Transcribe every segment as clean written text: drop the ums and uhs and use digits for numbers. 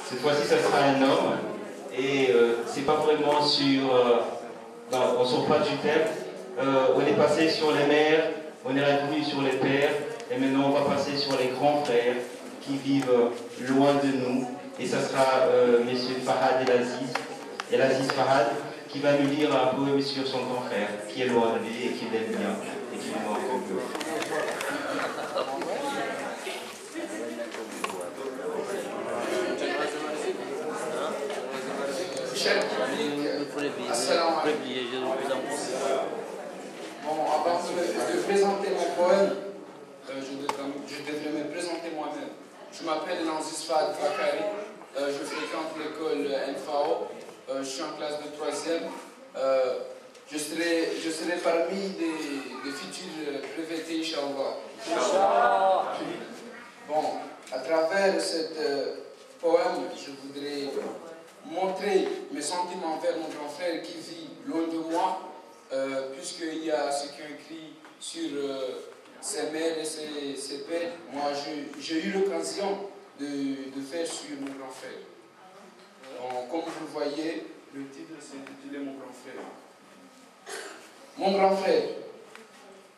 Cette fois-ci, ça sera un homme. Et c'est pas vraiment sur... on ne sort pas du thème. On est passé sur les mères, on est revenu sur les pères. Et maintenant, on va passer sur les grands frères qui vivent loin de nous. Et ça sera messieurs Fahad El Aziz Fahad, qui va nous lire un poème sur son grand frère, qui est loin de lui et qui l'aime bien, et qui lui manque un peu. Cher public, assalamu alaikum. Bon, avant de présenter mon poème, je devrais me présenter moi-même. Je m'appelle Nanzis Fahad Bakari, je fréquente l'école NFAO, je suis en classe de 3e. Je serai parmi des futurs brevetés, Inch'Allah. Bon, à travers ce poème, je voudrais montrer mes sentiments envers mon grand frère qui vit loin de moi, puisqu'il y a ce qui est écrit sur ses mères et ses pères. Moi, j'ai eu l'occasion de faire sur mon grand frère. Donc, comme vous le voyez, le titre c'est intitulé Mon grand frère. Mon grand frère,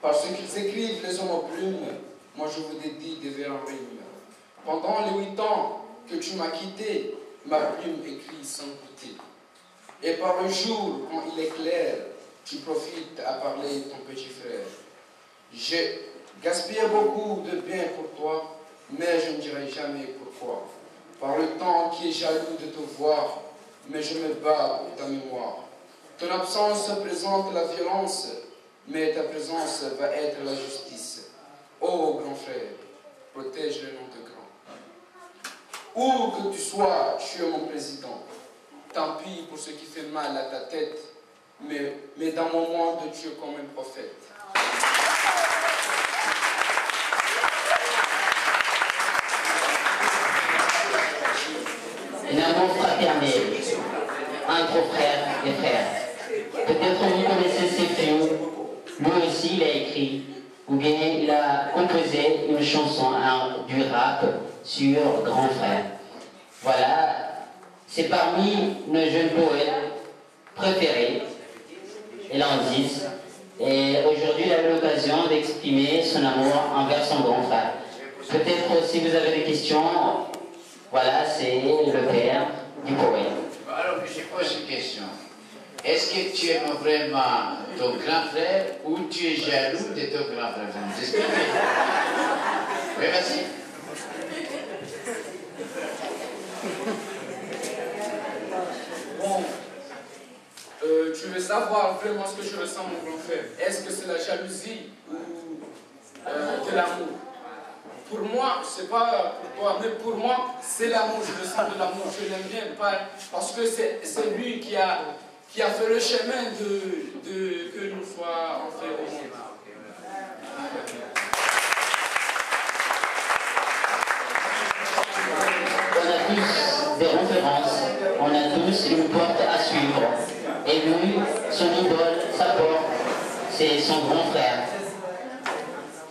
parce qu'ils écrivent les hommes aux plumes, moi je vous dédie des vers en rime. Pendant les 8 ans que tu m'as quitté, ma plume écrit sans goûter. Et par le jour, quand il est clair, tu profites à parler ton petit frère. J'ai gaspillé beaucoup de bien pour toi, mais je ne dirai jamais pourquoi. Par le temps qui est jaloux de te voir, mais je me bats pour ta mémoire. Ton absence présente la violence, mais ta présence va être la justice. Ô grand frère, protège le nom de grand. Où que tu sois, tu es mon président. Tant pis pour ce qui fait mal à ta tête, mais dans mon monde, tu es comme un prophète. Un amour fraternel entre frères et frères. Peut-être vous connaissez ces films, lui aussi il a écrit, ou bien il a composé une chanson, du rap sur Grand Frère. Voilà, c'est parmi nos jeunes poètes préférés, El Aziz, et aujourd'hui il a eu l'occasion d'exprimer son amour envers son grand frère. Peut-être si vous avez des questions, voilà, c'est le père du poète. Alors je pose une question. Est-ce que tu aimes vraiment ton grand frère ou tu es jaloux de ton grand frère? Vous nous expliquez. Oui, vas-y. Bon, tu veux savoir vraiment ce que je ressens, mon grand frère. Est-ce que c'est la jalousie ou de l'amour? Pour moi, je ne sais pas pour toi, mais pour moi, c'est l'amour. Je ressens de l'amour. Je l'aime bien parce que c'est lui qui a fait le chemin que nous soyons en fait au monde. On a tous des références, on a tous une porte à suivre. Et lui, son idole, sa porte, c'est son grand frère.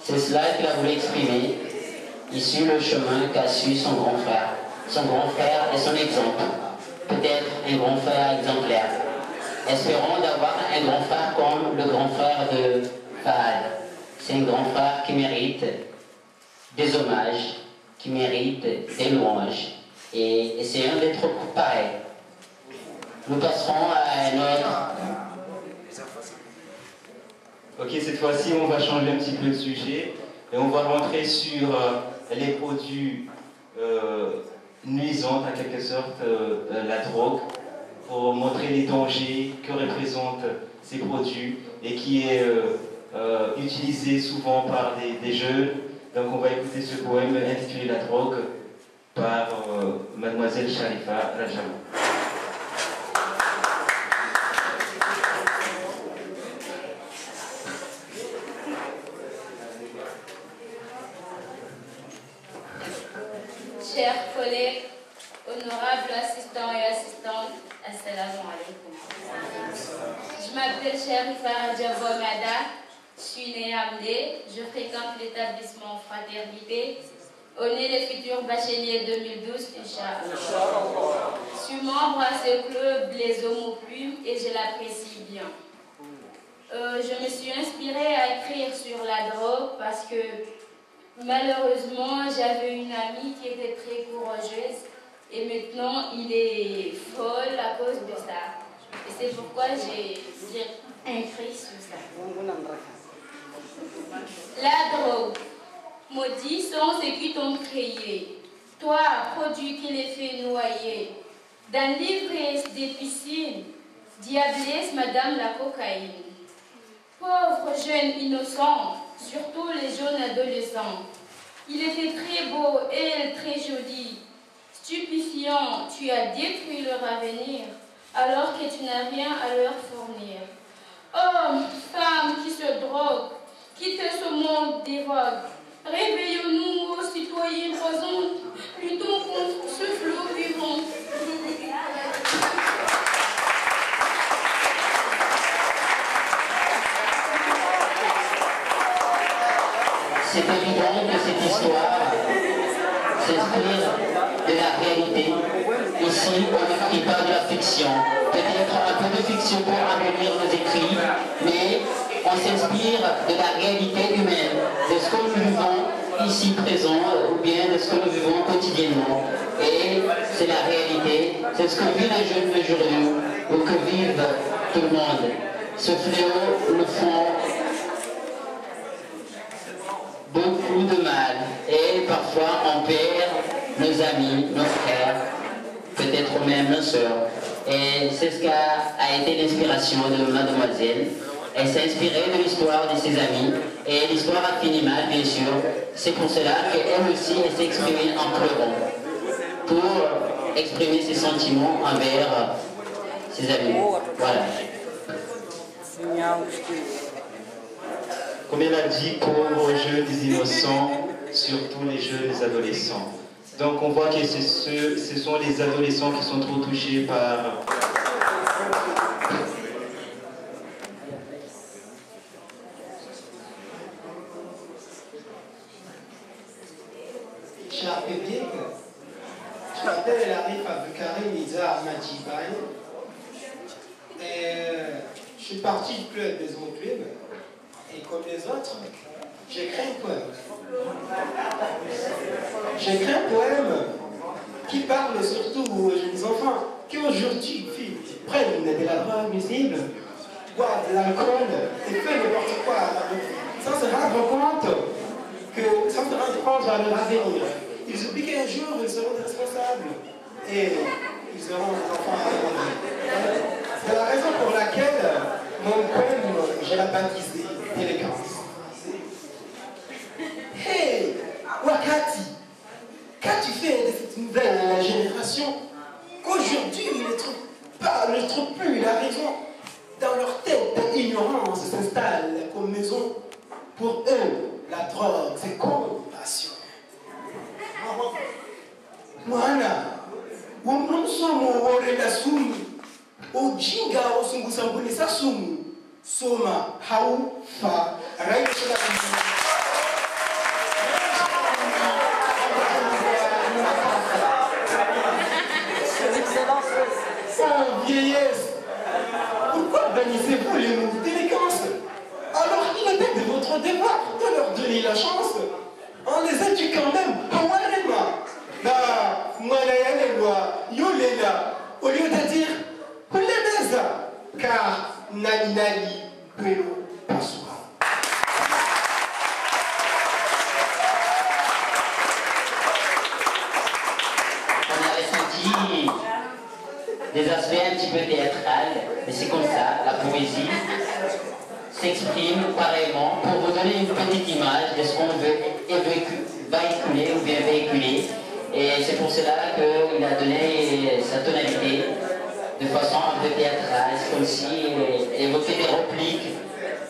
C'est cela qu'il a voulu exprimer. Il suit le chemin qu'a su son grand frère. Son grand frère est son exemple. Peut-être un grand frère exemplaire. Espérons d'avoir un grand frère comme le grand frère de Fahad. C'est un grand frère qui mérite des hommages, qui mérite des louanges. Et essayons d'être pareils. Nous passerons à un autre. Ok, cette fois-ci, on va changer un petit peu de sujet et on va rentrer sur les produits nuisants, en quelque sorte, la drogue, pour montrer les dangers que représentent ces produits et qui est utilisé souvent par des jeunes. Donc on va écouter ce poème intitulé La drogue par Mademoiselle Sharifa Rajamou. Chers collègues, honorables assistants et assistantes, assalamu alaikum. Je m'appelle Sharifa Rajamou Amada, je suis née à Amdé, je fréquente l'établissement Fraternité On est les futurs bacheliers 2012, Inch'Allah. Je suis membre à ce club, les homoplumes, et je l'apprécie bien. Je me suis inspirée à écrire sur la drogue parce que malheureusement, j'avais une amie qui était très courageuse et maintenant, il est folle à cause de ça. Et c'est pourquoi j'ai écrit sur ça. La drogue. Maudits sont ceux qui t'ont créé. Toi, produit qui les fait noyer. Dans l'ivresse des piscines, diablesse, madame la cocaïne. Pauvre jeune innocent, surtout les jeunes adolescents. Il était très beau, elle très jolie. Stupéfiant, tu as détruit leur avenir, alors que tu n'as rien à leur fournir. Hommes, femmes qui se droguent, quittez ce monde des vogues. Réveillons-nous aux citoyens présents, luttons contre ce flot vivant. C'est évident que cette histoire s'inspire de la réalité. Ici, on n'écrit pas de la fiction. Peut-être un peu de fiction pour amener nos écrits, mais on s'inspire de la réalité humaine, de ce que nous vivons ici présent, ou bien de ce que nous vivons quotidiennement. Et c'est la réalité, c'est ce que vivent les jeunes d'aujourd'hui, ou que vivent tout le monde. Ce fléau nous font beaucoup de mal, et parfois on perd nos amis, nos frères, peut-être même nos sœurs. Et c'est ce qu'a été l'inspiration de mademoiselle. Elle s'est inspirée de l'histoire de ses amis, et l'histoire a fini mal, bien sûr. C'est pour cela qu'elle aussi s'est exprimée en pleurant, pour exprimer ses sentiments envers ses amis. Voilà. Comme elle a dit, pauvres jeunes innocents, surtout les jeunes adolescents. Donc on voit que ce sont les adolescents qui sont trop touchés par... Cher public, je m'appelle Arif Aboukari Nizar Madjibaye et je suis parti du club des homoplumes et comme les autres, j'ai écrit un poème. J'ai écrit un poème qui parle surtout aux jeunes enfants qui aujourd'hui prennent de la drogue nuisible, boivent de l'alcool et font n'importe quoi sans se rendre compte à leur avenir. Ils oublient qu'un jour ils seront responsables et ils auront des enfants à venir. C'est la raison pour laquelle mon poème, je l'ai baptisé Délinquance. Hey, Wakati, qu'as-tu fait de cette nouvelle génération qu'aujourd'hui ne trouvent plus la raison? Dans leur tête, l'ignorance s'installe comme maison. Pour eux, la drogue, c'est compassion. Mwana, umnomsomo orela sumu, ujinga osungusambulisa sumu, soma haufa raisha. Sans vieillesse, pourquoi bannissez-vous les mots de délinquance? Alors il était de votre devoir de leur donner la chance en les éduquant même. Au lieu de dire car Nali Nali Pelo Passoua. On avait senti des aspects un petit peu théâtrales, mais c'est comme ça, la poésie s'exprime pareillement pour vous donner une petite image de ce qu'on veut véhiculer ou bien véhiculer. Et c'est pour cela qu'il a donné sa tonalité de façon un peu théâtrale, c'est comme si il évoquait des répliques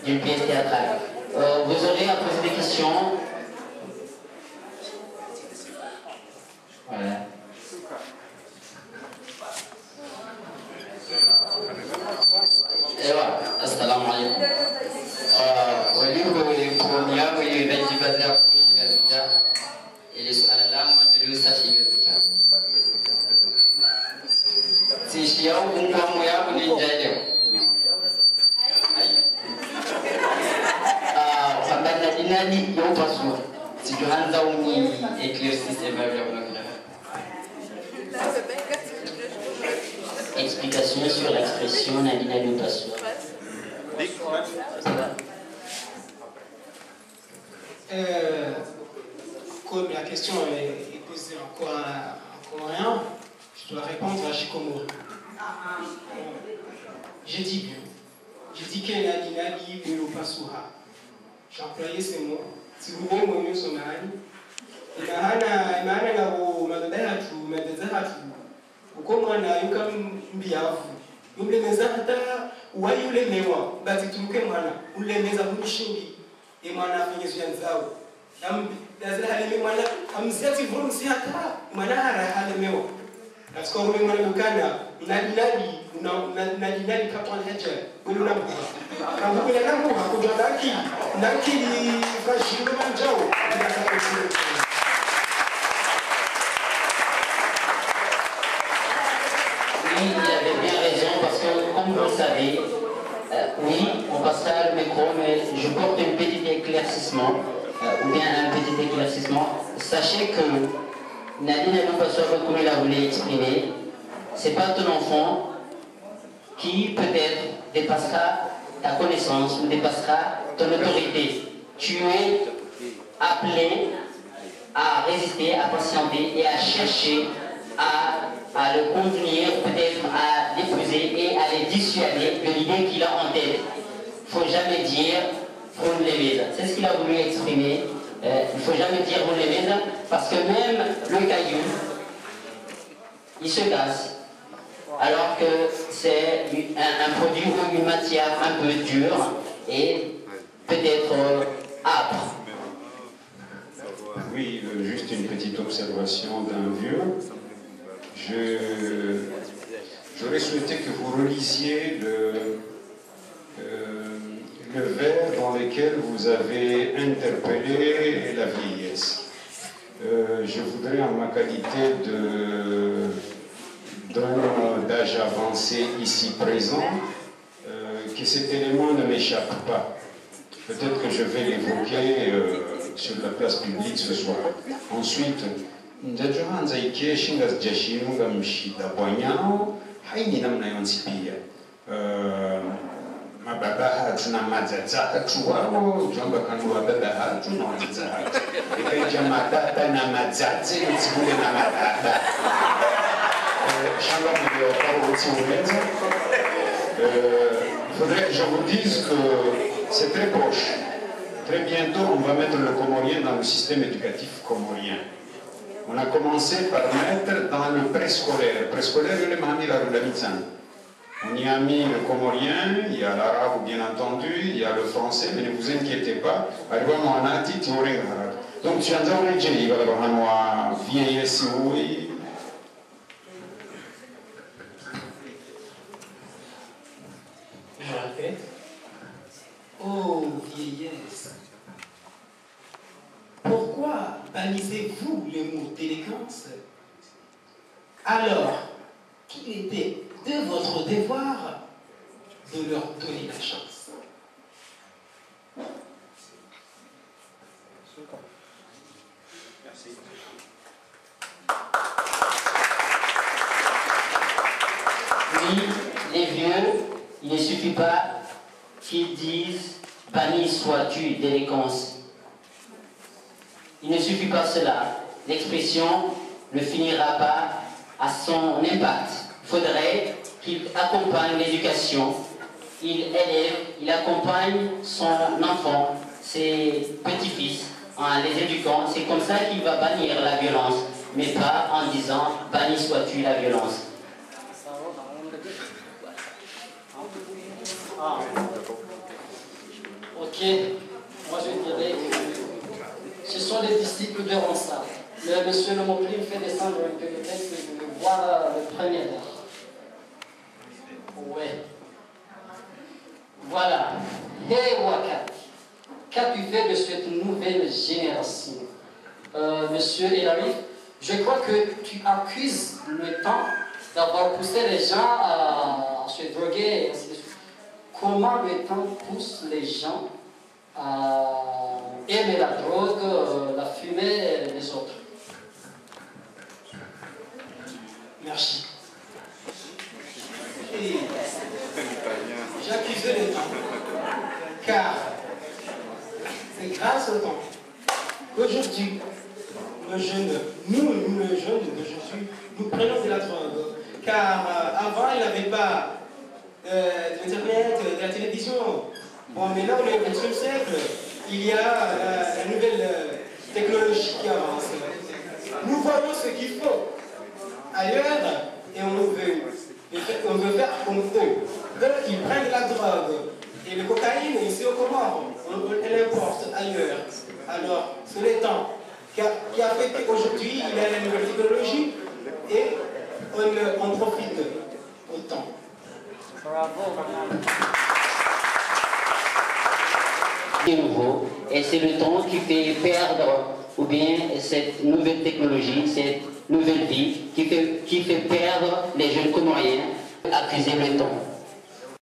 d'une pièce théâtrale. Vous aurez à poser des questions. Voilà. Ewa, assalamu alaikum. Waliku waliku niyamu ili benji badla kushigazija ili suala Explication sur l'expression Nadina Lupasua. Comme la question est posée encore en coréen, je dois répondre à Shikomori. J'ai dit bien. J'ai dit que Nadina Lupasua. J'ai employé ces mots. Si vous voulez, moi, je suis marié. Imana ngabo madadatu madazatu ukomwana yuka mbiavu ulemeza hata wayulemewa bati tuluke mwana ulemeza kumshindi mwana afanyezwa nzao lazima halime mwana amziati vumsi hata mwana halemewa katika ule mwana dukana unadinadi kapwa haja ule unamuha kama kuna namuha kujua nakili fashimu manjao Oui, il avait bien raison parce que, comme vous le savez, oui, on passera le micro, mais je porte un petit éclaircissement, ou bien un petit éclaircissement. Sachez que Nadine Lupasua, comme il a voulu exprimer, c'est pas ton enfant qui peut-être dépassera ta connaissance ou dépassera ton autorité. Tu es appelé à résister, à patienter et à chercher à le contenir, peut-être à l'épouser et à les dissuader de l'idée qu'il a en tête. Il ne faut jamais dire vous l'aimez. C'est ce qu'il a voulu exprimer. Il ne faut jamais dire vous l'aimez parce que même le caillou, il se casse. Alors que c'est un produit ou une matière un peu dure et peut-être âpre. Oui, juste une petite observation d'un vieux. J'aurais souhaité que vous relisiez le vers dans lequel vous avez interpellé la vieillesse. Je voudrais, en ma qualité d'homme d'âge avancé ici présent, que cet élément ne m'échappe pas. Peut-être que je vais l'évoquer sur la place publique ce soir. Ensuite, ndajohanza ikeshi ngazijashinga mshida bwanyao haini namna yonsipia mababa hatu na madzaza hatu wao jomba kanua baba hatu na madzaza hatu ikaija madada na madzaze nzibule na madada shanga mlio karo utsiulenza il faudrait que je vous dise que c'est très proche. Très bientôt, on va mettre le comorien dans le système éducatif comorien. On a commencé par mettre dans le préscolaire. Préscolaire, on y a mis le comorien, il y a l'arabe bien entendu, il y a le français, mais ne vous inquiétez pas. Donc tu as dit, vieillesse, oui. Je répète. Oh, vieillesse. Pourquoi balisez-vous les mots d'élégance alors qu'il était de votre devoir de leur donner la chance? Merci. Oui, les vieux, il ne suffit pas qu'ils disent « banni sois-tu d'élégance ». Il ne suffit pas cela. L'expression ne finira pas à son impact. Il faudrait qu'il accompagne l'éducation, il élève, il accompagne son enfant, ses petits-fils, en les éduquant. C'est comme ça qu'il va bannir la violence, mais pas en disant « banni sois-tu la violence ». Ok, moi je dirais que ce sont les disciples de Ronsard. Monsieur le Mopli me fait descendre un peu le texte, je veux voir le premier vers. Ouais. Voilà. Hey Waka, qu'as-tu fait de cette nouvelle génération? Monsieur Elari, Je crois que tu accuses le temps d'avoir poussé les gens à se droguer et ainsi de suite. Comment le temps pousse les gens à aimer la drogue, la fumée et les autres? Merci. J'accusais le temps, car c'est grâce au temps qu'aujourd'hui, nos jeunes, nous les jeunes d'aujourd'hui, nous prenons de la drogue. Car avant, il n'y avait pas d'Internet, de la télévision. Bon, maintenant, au XXe siècle, il y a la nouvelle technologie qui avance. Nous voyons ce qu'il faut ailleurs et on veut faire comme eux. Eux, ils prennent la drogue et le cocaïne ici au Comores, on l'importe ailleurs. Alors, c'est le temps qui a fait qu'aujourd'hui, il y a la nouvelle technologie et on profite autant. Bravo, madame. C'est nouveau et c'est le temps qui fait perdre, ou bien cette nouvelle technologie, cette nouvelle vie qui fait perdre les jeunes Comoriens, accuser le temps.